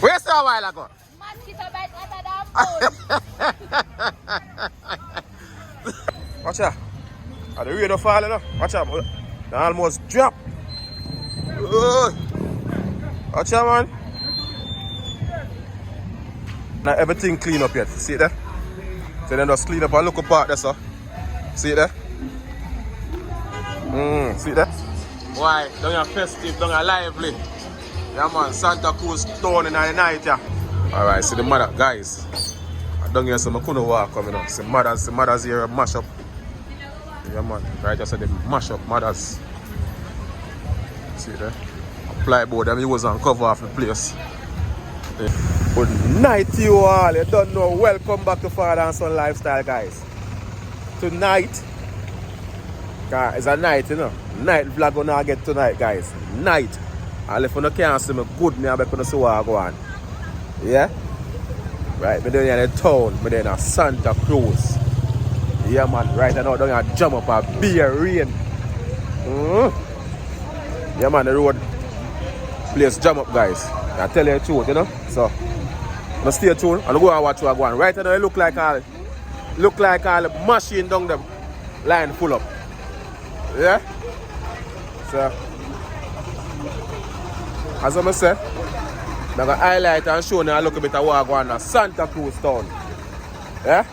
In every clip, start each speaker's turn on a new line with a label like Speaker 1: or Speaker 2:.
Speaker 1: Where's that a while ago?
Speaker 2: Mosquito bite hotter than bone.
Speaker 1: Watch out. Are the rain falling now? Watch out. They almost drop. Watch out, man. Not everything clean up yet. See it there? So then just clean up a local part there, so. See it there? See it there? Why? Down here festive, down here lively. Yeah, man. Santa Cruz town in the night, yeah. Alright, see the mother, guys. I down here, so I couldn't walk coming up. See mothers here mash up. Yeah, man. Right, I said they mash up mothers. See there? Plyboard, them use and cover off the place. Yeah. Good night to you all. You don't know. Welcome back to Father and Son Lifestyle, guys. Tonight, it's a night, you know. Night vlog gonna get tonight, guys. Night. And if you can't see me good, I bet you see what I go on. Yeah? Right, we're down here in the town. We're in Santa Cruz. Yeah, man. Right now, down here jump up a beer rain. Yeah, man. The road place jump up, guys. I tell you the truth, you know. So, now stay tuned and go and watch what I go on. Right now, it look like all machine down the line full up. Yeah? So, as I say, I'm going to highlight and show you a little bit of what I go on in Santa Cruz town. Yeah?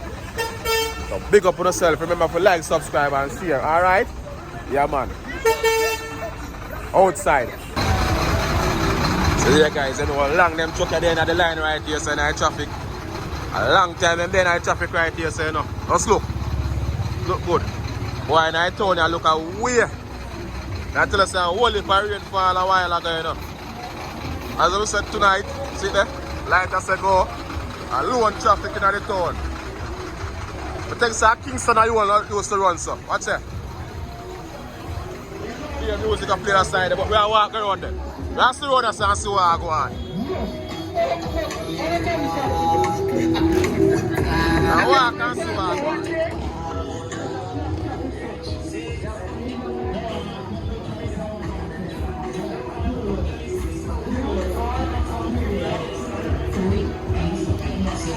Speaker 1: So, big up on yourself. Remember to like, subscribe, and share. Alright? Yeah, man. Outside. So yeah, guys, you know how long them truck are there in the line right here, so in the traffic. A long time them there in the traffic right here, so you know. Just look. Look good. Boy, in the town, you look away. I tell us a whole heap of rainfall a while ago, you know. As I said tonight, see there? Light as I go. A low on traffic in the town. But thanks to Kingston, you all used to run, so. Watch that. The music can play that side, but we are walking around there. We are still around there and see what I go on. Now walk and see what I go on.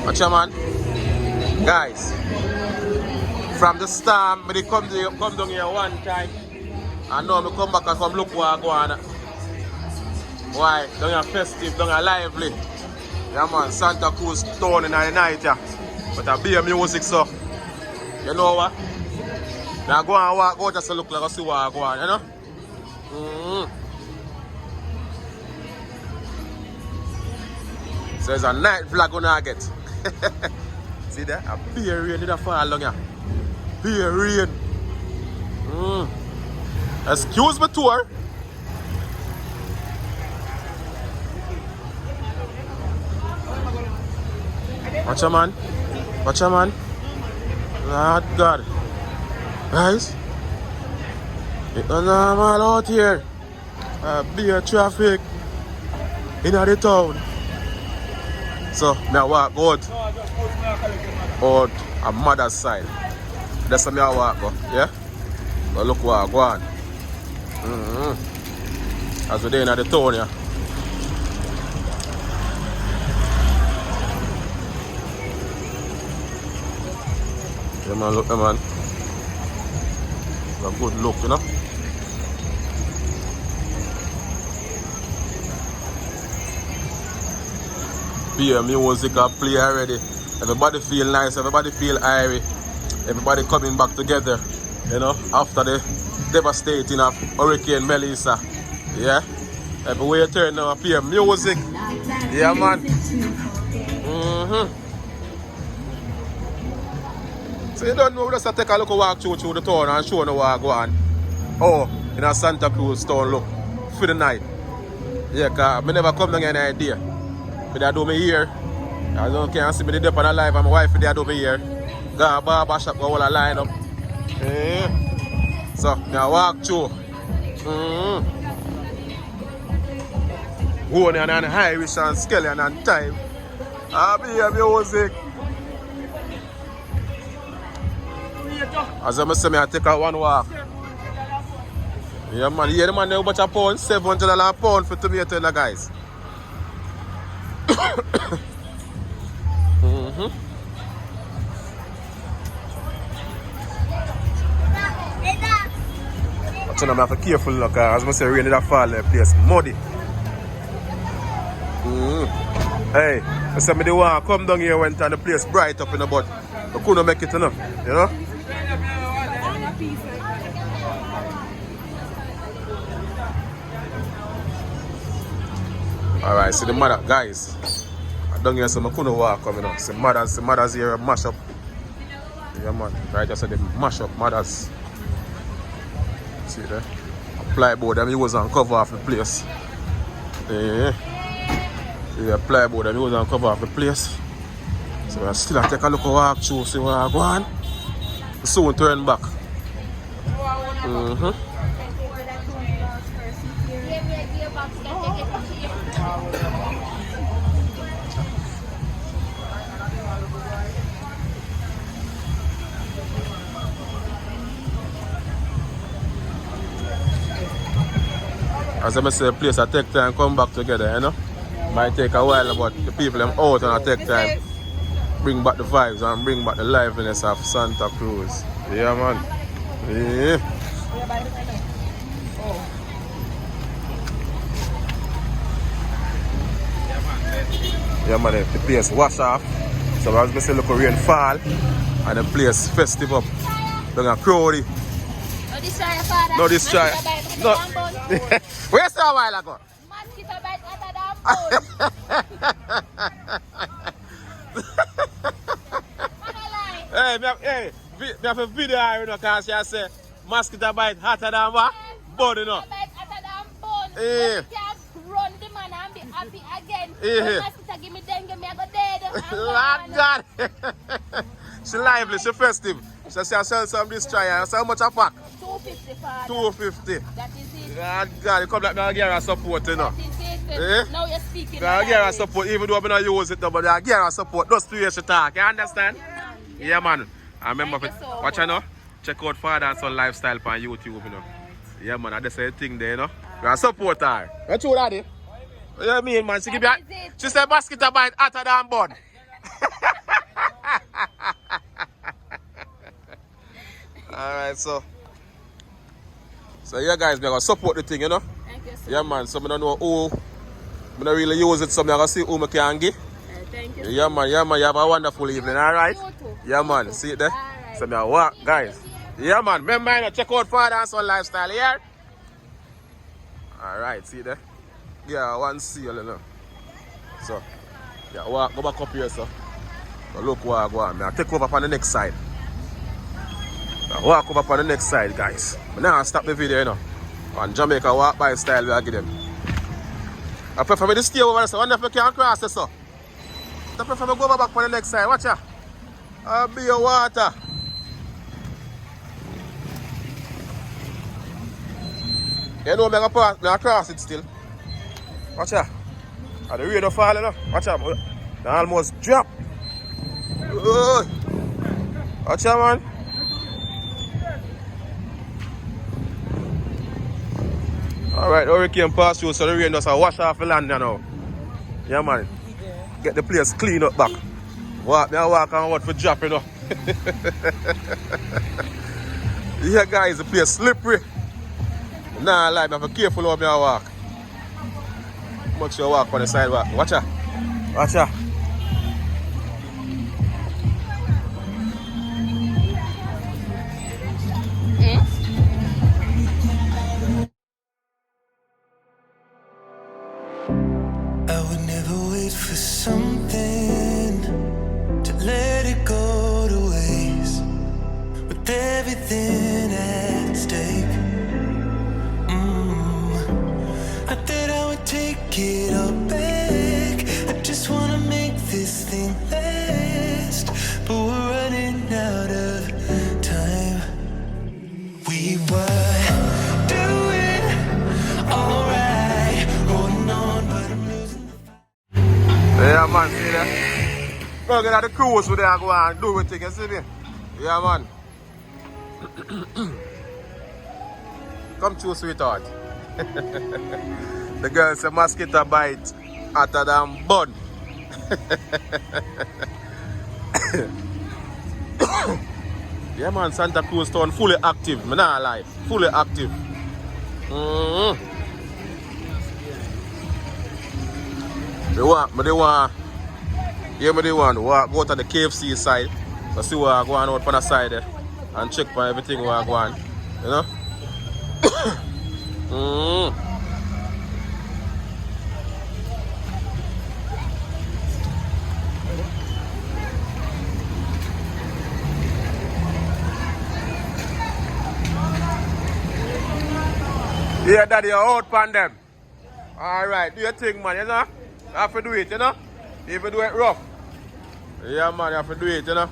Speaker 1: Watch out, man. Guys, from the storm, I come down here one time. And now I come back and come look what I go on. Why? Down here festive, down here lively. Yeah, man, Santa Cruz town in the night, yeah. But I beer music, so. You know what? Now go and walk out just to look like I see what I go on, you know? So it's a night vlog gonna get. See there? A beer rain did fall along here. Beer rain. Excuse me tour. Watch a man. Watch a man. Lord God. Guys. It's normal out here. Beer traffic in the town. So, I walk out a mother's side. That's where I walk go, yeah? But look what I go on. As we're there in the town, yeah. Yeah, man, look, man. A good look, you know? Beer music play already. Everybody feel nice, everybody feel airy. Everybody coming back together, you know, after the devastating of Hurricane Melissa. Yeah? Everywhere you turn now, appear music. Yeah, man. So you don't know, we just take a look walk through the town and show you what I go on. Oh, in a Santa Cruz town, look, for the night. Yeah, because I never come down any idea. But they do me here. I don't care, see me the dip on the live and my wife they do me here. Go to barber shop, go all a line up. So, now walk through. Going on Irish and Skeleton and time. I'll be here music. As I say, I take out one walk. Yeah, man, here the man, they about a pound, $700 a pound for tomato, guys. So I'm have to be careful now, because as I say, rain in that fall, the place muddy. Hey, I said me the one come down here when the place bright up in the but I couldn't make it enough, you know? Alright, see the mother, guys. I down here so I couldn't walk come, you know. See mothers here mash up. Yeah man, right, I said they mash up mothers. See there? Plyboard them use and cover off the place. Yeah, plyboard them use and cover off the place. So I still take a look at walk through, see where I go on. Soon turn back. As I say, place I take time come back together, you know. Might take a while, but the people them out and I take time. Bring back the vibes and bring back the liveliness of Santa Cruz. Yeah man. Yeah. Yeah man, the place wash off. So as I say, look rain fall and the place festive up. Don't a crowdy.
Speaker 2: No this try, father.
Speaker 1: No this try. No. Where's that a while ago?
Speaker 2: Mosquito bite hotter than bone.
Speaker 1: Hey, me have a video here, you know, because she say mosquito bite hotter than what? Bone, you know.
Speaker 2: Mosquito bite hotter than bone.
Speaker 1: Yeah.
Speaker 2: You can't run the man and be happy again.
Speaker 1: Yeah.
Speaker 2: Mosquito give me dengue, me I go dead.
Speaker 1: Lord God. She lively, she festive. So she sell some this try. So how much a pack?
Speaker 2: 250 father.
Speaker 1: 250.
Speaker 2: That is it.
Speaker 1: Lord God, you come like me get her support, you know.
Speaker 2: That is it.
Speaker 1: Eh?
Speaker 2: Now you're speaking.
Speaker 1: I get her support, even though I don't use it, but I get her support. Those 2 years she talk, you understand? Yeah, man. I remember,
Speaker 2: So
Speaker 1: watch you know. Check out Father and Son Lifestyle on YouTube, you know. Yeah, man, that's the thing there, you know. You are support her. What you daddy? What you mean, man? She give you. She said mosquito bite hotter than bun. Alright, so yeah, guys, we are gonna support the thing, you know.
Speaker 2: Thank you, sir.
Speaker 1: Yeah, man. So I don't know who. I don't really use it, so I'm gonna see who I can give.
Speaker 2: Thank you.
Speaker 1: Yeah, man. Yeah, man. You have a wonderful evening, alright? Yeah, man. See it there?
Speaker 2: Alright.
Speaker 1: So I walk, guys. Yeah, man. Remember, you know, check out Father and Son Lifestyle here. Alright, see it there? Yeah, one seal, you know. So, yeah, walk, go back up here, so. So look where I go on. I'll take over on the next side. I'll walk over on the next side, guys. But now I'll stop the video, you know. On Jamaica walk by style, we'll give them. I prefer me to stay over there, so I wonder if I can cross this, so. I prefer me go over back on the next side. Watch ya. I'll be your water. You know, I'm going to cross it still. Watch ya. And the rain fall, you know. Watch ya. They almost drop. Watch ya, man. Alright, hurricane pass through, so the rain does wash off the land now. Yeah, man. Get the place clean up back. Walk and what for drop, you know. Yeah, guys, the place slippery. Nah, like, be careful how I walk. Much you walk on the sidewalk. Watch ya. Watch ya.
Speaker 3: I would never wait for something to let it go to waste. With everything at stake, I thought I would take it all back. I just wanna make this thing last, but we're running out of time. We were doing alright, holding on, but I'm losing.
Speaker 1: Yeah, man, see that? Go get out the cruise with there, go and do everything, you see me? Yeah, man. Come true, sweetheart. The girl say mosquito bite hotter than bun. Yeah man, Santa Cruz town fully active, me nah lie. Fully active. They want, walk go to the KFC side. So see what I go on out on the side there and check for everything where I go on. You know? Yeah, daddy, you're out on them. Alright, do your thing, man, you know? You have to do it, you know? You have to do it rough. Yeah, man, you have to do it, you know?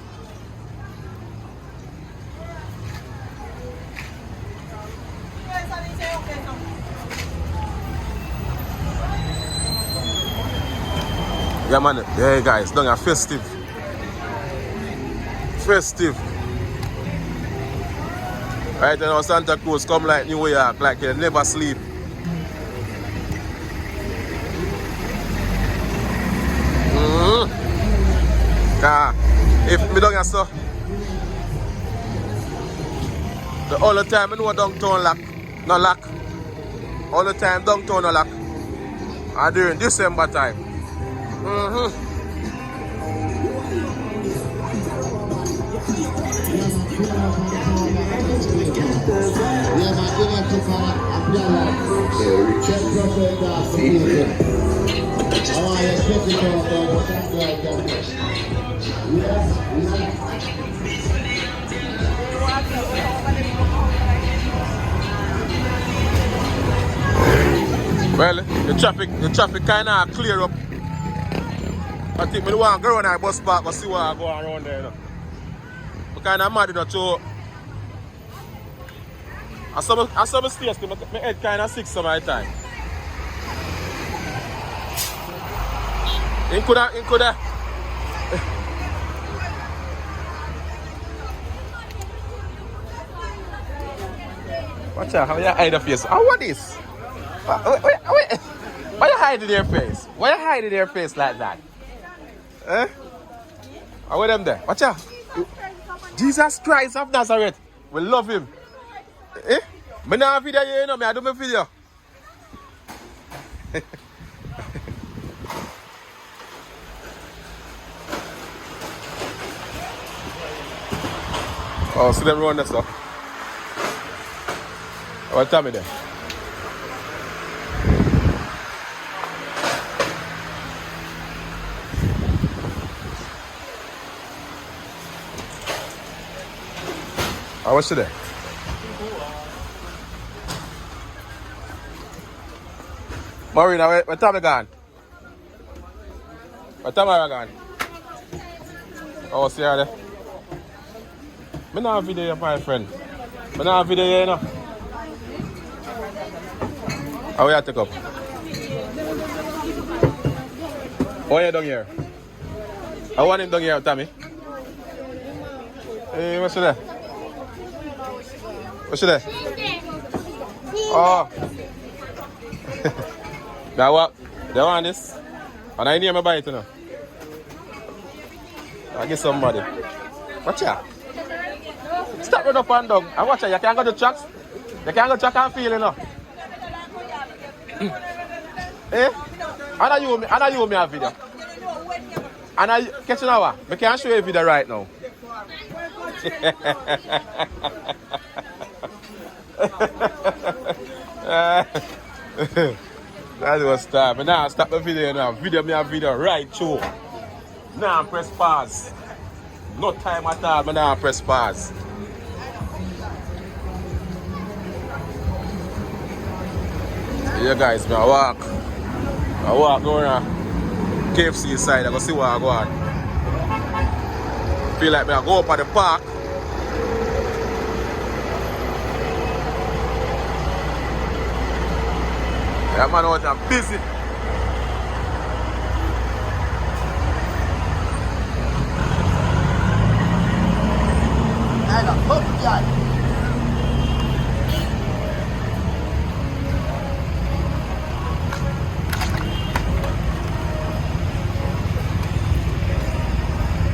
Speaker 1: Yeah, man, yeah, guys, down a festive. Festive. Right now, Santa Cruz come like New York, like you never sleep. If me don't get so, the all the time I know downtown lock, no lock. All the time downtown no lock. And during December time. Well, the traffic kind of clear up. I think I want to go on our bus park and see what I go around there. You know. I'm kind of mad, you know, so I saw my stairs, my head kind of sick some of the time. In coulda. Watch out, how you hide the face? How what is? Wait. Why you hiding your face? Why you hiding your face like that? Eh? How are them there? Watch out. Jesus Christ of Nazareth. We love him. Eh? I don't have video here, you know. I do my video. Oh, see them run this stuff. What time is it? Oh, what's today? Marina, what time you gone? What time are you gone? Oh, see you there. I don't have video here, my friend. I don't have video here, you know. How will you take up? Oh, you down here? I want him down here, Tommy. Hey, what's there? What's there? Oh. That what? They want this? And I need my bite, you know. I get somebody. Watch out. Stop running up and down. And watch out, you can't go to tracks. You can't go to track and feel, you know. Eh? And you me a video. And I catch you now. I can't show you a video right now. That was time. But now stop the video now. Video me a video right through. Now press pause. No time at all, but now press pause. Yeah guys, I walk going on KFC side, I go see what I go on. Feel like I go up at the park. Yeah man, out there busy.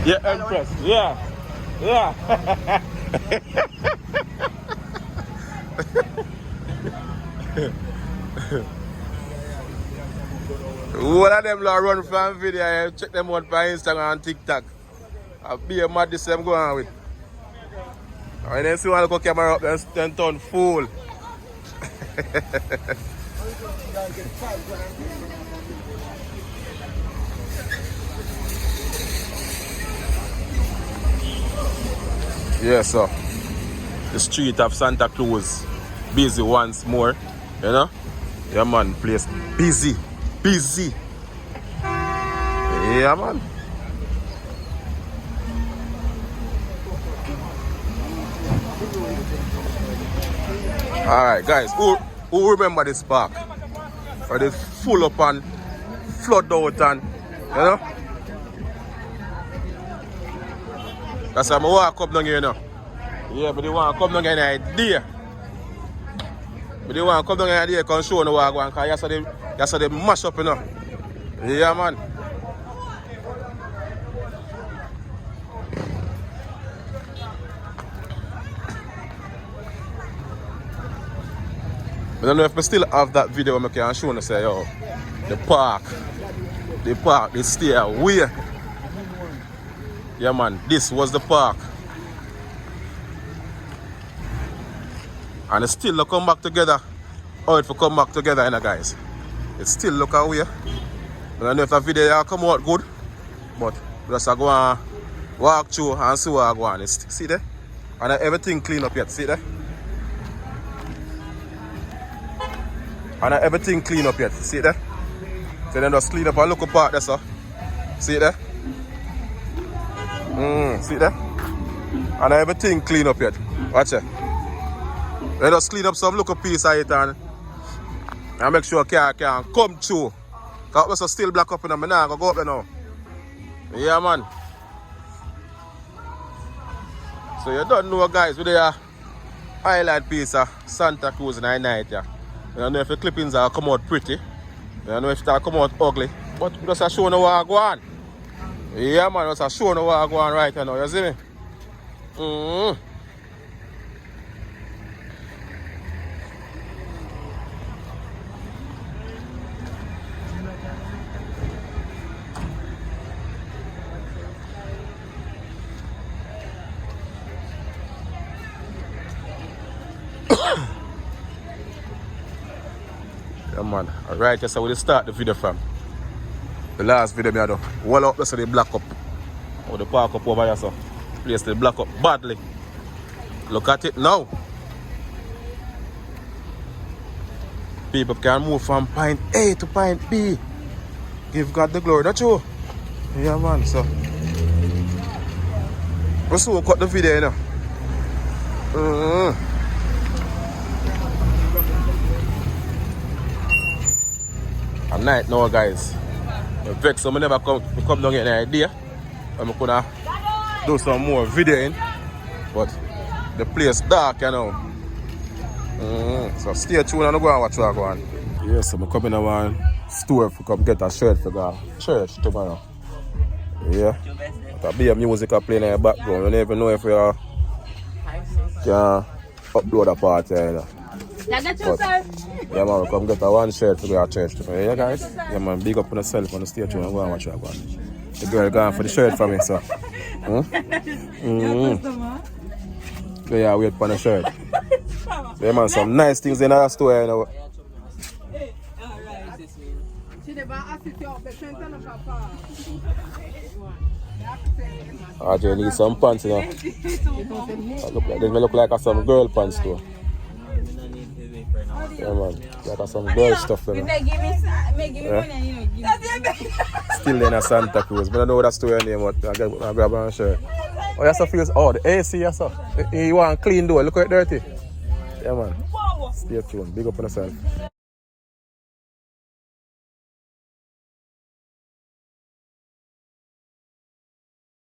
Speaker 1: Yeah, Empress. Yeah. Yeah. One of them lot run from video, I check them out on Instagram and TikTok. I'll be a mad this I'm going on with. And then see one look camera up then turn fool. Yeah, so the street of Santa Cruz busy once more, you know? Yeah man, place busy. Yeah man. Alright guys, who remember this park? Where they full up and flood out and, you know? That's why I walk up down here now. Yeah, but they want to come down here in idea. But they want to come down here in idea and show no what I want, because yesterday mash up, you know. Yeah man. I don't know if I still have that video where I can show and say, yo, the park, they stay away. Yeah man, this was the park. And it still look come back together. Oh, it will come back together, you know, guys. It still look away. I don't know if that video will come out good, but just go and walk through and see what I go on. See there? And everything clean up yet, see there? And everything clean up yet, see there? So then just clean up a local part there, so. See it there? See it there? And everything clean up yet. Watch it. Let us clean up some local piece of it and make sure car can come through. Because it's still black up in the man, I'm go up there now. Yeah man. So you don't know guys, with the highlight piece of Santa Cruz in the night, yeah. I don't know if the clippings are come out pretty. I don't know if they come out ugly. But just show no what I go on. Yeah man, just show no what I go on right now, you see me? Yeah man, alright, so we start the video from the last video I do. Wall up so they black up. Or the park up over here so. Place they black up badly. Look at it now. People can move from point A to point B. Give God the glory, that's true. Yeah man, so we'll soon cut the video, you know. At night now guys. I vex so I never come down here an idea. I'm gonna do some more videoing. But the place dark, you know. So stay tuned and go and watch what I go on. Yes, I'm coming to one store to come get a shirt for the church tomorrow. Yeah. There'll be a music playing in the background. You never know if you can upload a part here. You know. But, yeah man, come get a one shirt for the church tomorrow. Yeah guys? Yeah man, big up on yourself on the stage and go and watch what I go on. The girl going for the shirt for me, so. Yeah, wait for the shirt. Yeah man, some nice things in our store, you know. RJ need some pants, you know. They look like some girl pants too. Yeah man, like some girl stuff, you know. Yeah. Still in a Santa Cruz, but I don't know what that store name, but I grab a shirt. Oh, yes, feels. Oh, the AC, yes, sir. You want clean door, look how dirty. Yeah man, stay tuned, big up on yourself.